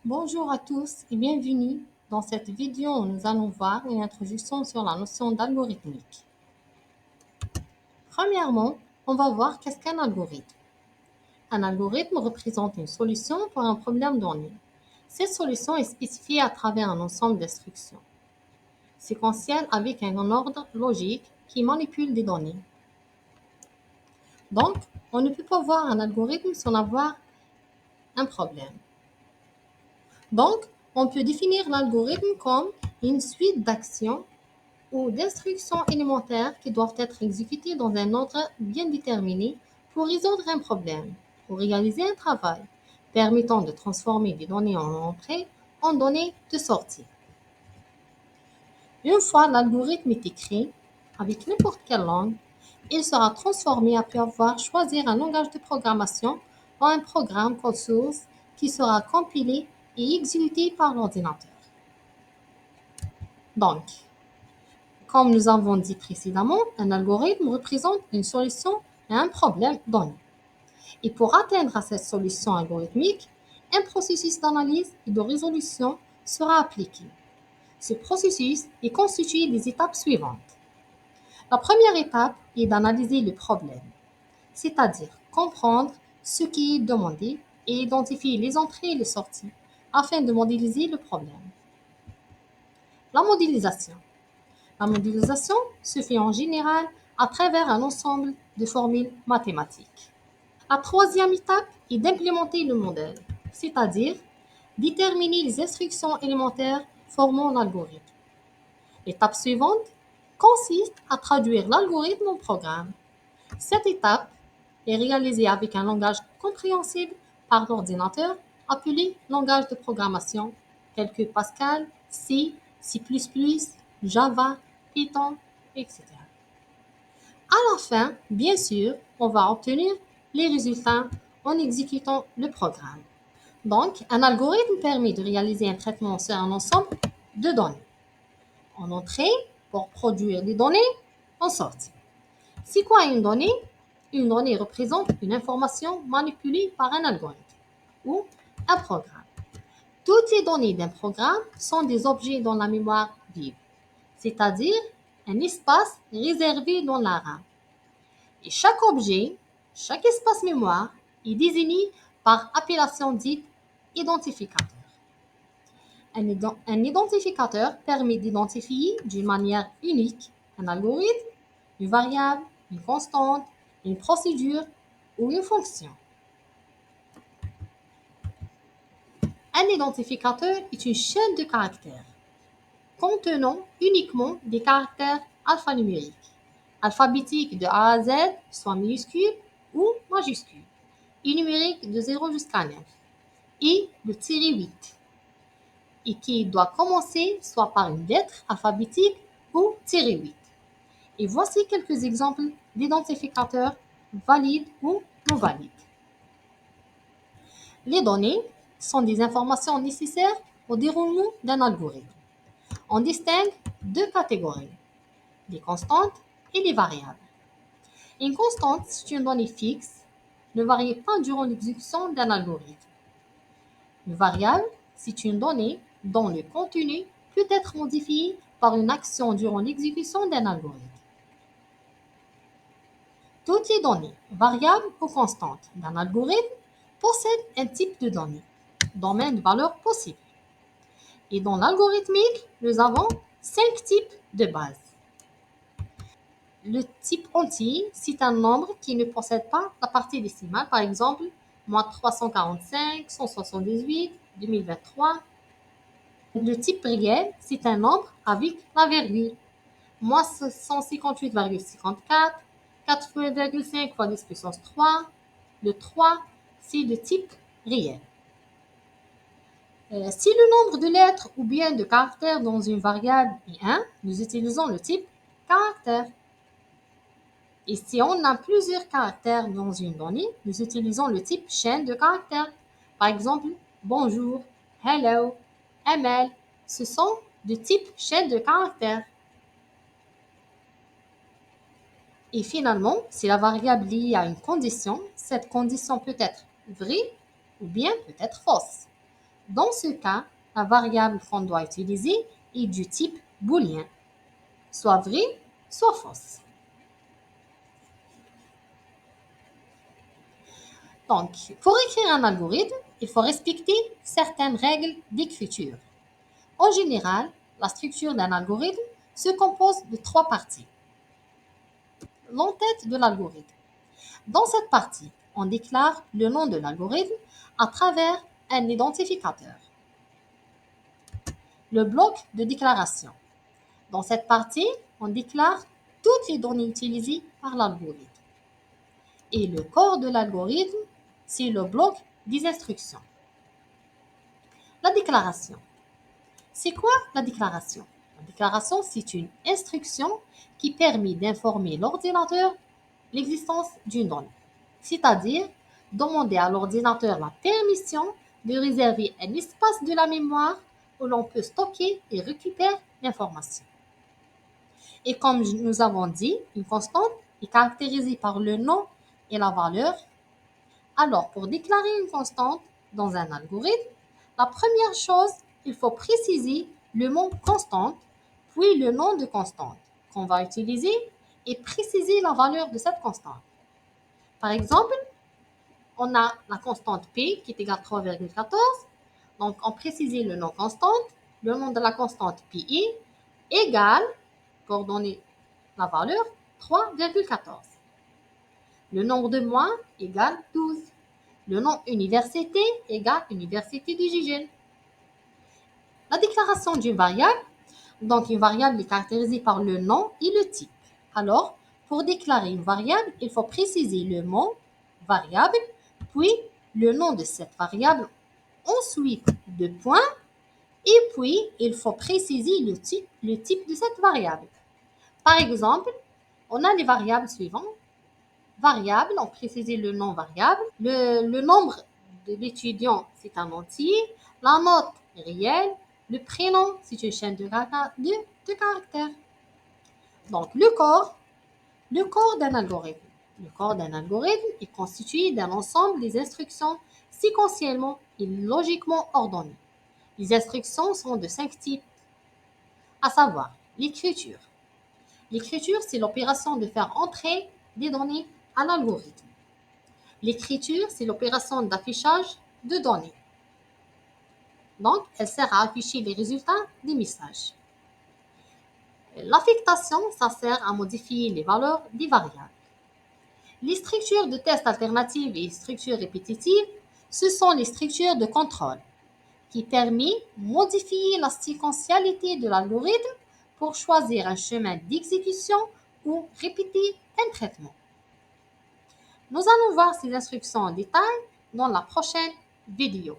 Bonjour à tous et bienvenue. Dans cette vidéo, nous allons voir une introduction sur la notion d'algorithmique. Premièrement, on va voir qu'est-ce qu'un algorithme. Un algorithme représente une solution pour un problème donné. Cette solution est spécifiée à travers un ensemble d'instructions séquentielles avec un ordre logique qui manipule des données. Donc, on ne peut pas voir un algorithme sans avoir un problème. Donc, on peut définir l'algorithme comme une suite d'actions ou d'instructions élémentaires qui doivent être exécutées dans un ordre bien déterminé pour résoudre un problème ou réaliser un travail permettant de transformer des données en entrée en données de sortie. Une fois l'algorithme est écrit, avec n'importe quelle langue, il sera transformé après avoir choisi un langage de programmation en un programme code source qui sera compilé et exécuté par l'ordinateur. Donc, comme nous avons dit précédemment, un algorithme représente une solution à un problème donné. Et pour atteindre cette solution algorithmique, un processus d'analyse et de résolution sera appliqué. Ce processus est constitué des étapes suivantes. La première étape est d'analyser le problème, c'est-à-dire comprendre ce qui est demandé et identifier les entrées et les sorties afin de modéliser le problème. La modélisation. La modélisation se fait en général à travers un ensemble de formules mathématiques. La troisième étape est d'implémenter le modèle, c'est-à-dire déterminer les instructions élémentaires formant l'algorithme. L'étape suivante consiste à traduire l'algorithme en programme. Cette étape est réalisée avec un langage compréhensible par l'ordinateur appelé langage de programmation tel que Pascal, C, C++, Java, Python, etc. À la fin, bien sûr, on va obtenir les résultats en exécutant le programme. Donc, un algorithme permet de réaliser un traitement sur un ensemble de données. En entrée, pour produire des données, en sortie. C'est quoi une donnée? Une donnée représente une information manipulée par un algorithme ou un programme. Toutes les données d'un programme sont des objets dans la mémoire vive, c'est-à-dire un espace réservé dans la RAM. Et chaque objet, chaque espace mémoire est désigné par appellation dite identificateur. Un identificateur permet d'identifier d'une manière unique un algorithme, une variable, une constante, une procédure ou une fonction. Un identificateur est une chaîne de caractères contenant uniquement des caractères alphanumériques, alphabétiques de A à Z, soit minuscules ou majuscules, et numériques de 0 jusqu'à 9, et le tiret 8, et qui doit commencer soit par une lettre alphabétique ou tiret 8. Et voici quelques exemples d'identificateurs valides ou non valides. Les données sont des informations nécessaires au déroulement d'un algorithme. On distingue deux catégories, les constantes et les variables. Une constante, c'est une donnée fixe, ne varie pas durant l'exécution d'un algorithme. Une variable, c'est une donnée dont le contenu peut être modifié par une action durant l'exécution d'un algorithme. Toutes les données, variables ou constantes d'un algorithme, possèdent un type de données, domaine de valeur possible. Et dans l'algorithmique, nous avons 5 types de base. Le type entier, c'est un nombre qui ne possède pas la partie décimale, par exemple, moins 345, 178, 2023. Le type réel, c'est un nombre avec la virgule, moins 158,54, 4,5 fois 10 puissance 3. Le 3, c'est de type réel. Si le nombre de lettres ou bien de caractères dans une variable est 1, nous utilisons le type caractère. Et si on a plusieurs caractères dans une donnée, nous utilisons le type chaîne de caractères. Par exemple, bonjour, hello, ML, ce sont de type chaîne de caractères. Et finalement, si la variable liée à une condition, cette condition peut être vraie ou bien peut être fausse. Dans ce cas, la variable qu'on doit utiliser est du type booléen, soit vraie, soit fausse. Donc, pour écrire un algorithme, il faut respecter certaines règles d'écriture. En général, la structure d'un algorithme se compose de trois parties. L'entête de l'algorithme. Dans cette partie, on déclare le nom de l'algorithme à travers un identificateur. Le bloc de déclaration. Dans cette partie, on déclare toutes les données utilisées par l'algorithme. Et le corps de l'algorithme, c'est le bloc des instructions. La déclaration. C'est quoi la déclaration? La déclaration, c'est une instruction qui permet d'informer l'ordinateur l'existence d'une donnée, c'est-à-dire demander à l'ordinateur la permission de réserver un espace de la mémoire où l'on peut stocker et récupérer l'information. Et comme nous avons dit, une constante est caractérisée par le nom et la valeur. Alors, pour déclarer une constante dans un algorithme, la première chose, il faut préciser le mot constante, puis le nom de constante qu'on va utiliser et préciser la valeur de cette constante. Par exemple, on a la constante P qui est égale à 3,14. Donc, on précise le nom constante, le nom de la constante Pi égale, pour donner la valeur, 3,14. Le nombre de mois égale 12. Le nom université égale université du Gigel. La déclaration d'une variable, donc une variable est caractérisée par le nom et le type. Alors, pour déclarer une variable, il faut préciser le mot variable, puis le nom de cette variable, ensuite deux points, et puis il faut préciser le type de cette variable. Par exemple, on a les variables suivantes. Variable, on précise le nom variable. Le nombre de l'étudiant, c'est un entier. La note est réelle. Le prénom, c'est une chaîne de caractères. Donc, le corps d'un algorithme. Le corps d'un algorithme est constitué d'un ensemble des instructions séquentiellement et logiquement ordonnées. Les instructions sont de 5 types, à savoir l'écriture. L'écriture, c'est l'opération de faire entrer des données à l'algorithme. L'écriture, c'est l'opération d'affichage de données. Donc, elle sert à afficher les résultats des messages. L'affectation, ça sert à modifier les valeurs des variables. Les structures de test alternatives et structures répétitives, ce sont les structures de contrôle qui permettent de modifier la séquentialité de l'algorithme pour choisir un chemin d'exécution ou répéter un traitement. Nous allons voir ces instructions en détail dans la prochaine vidéo.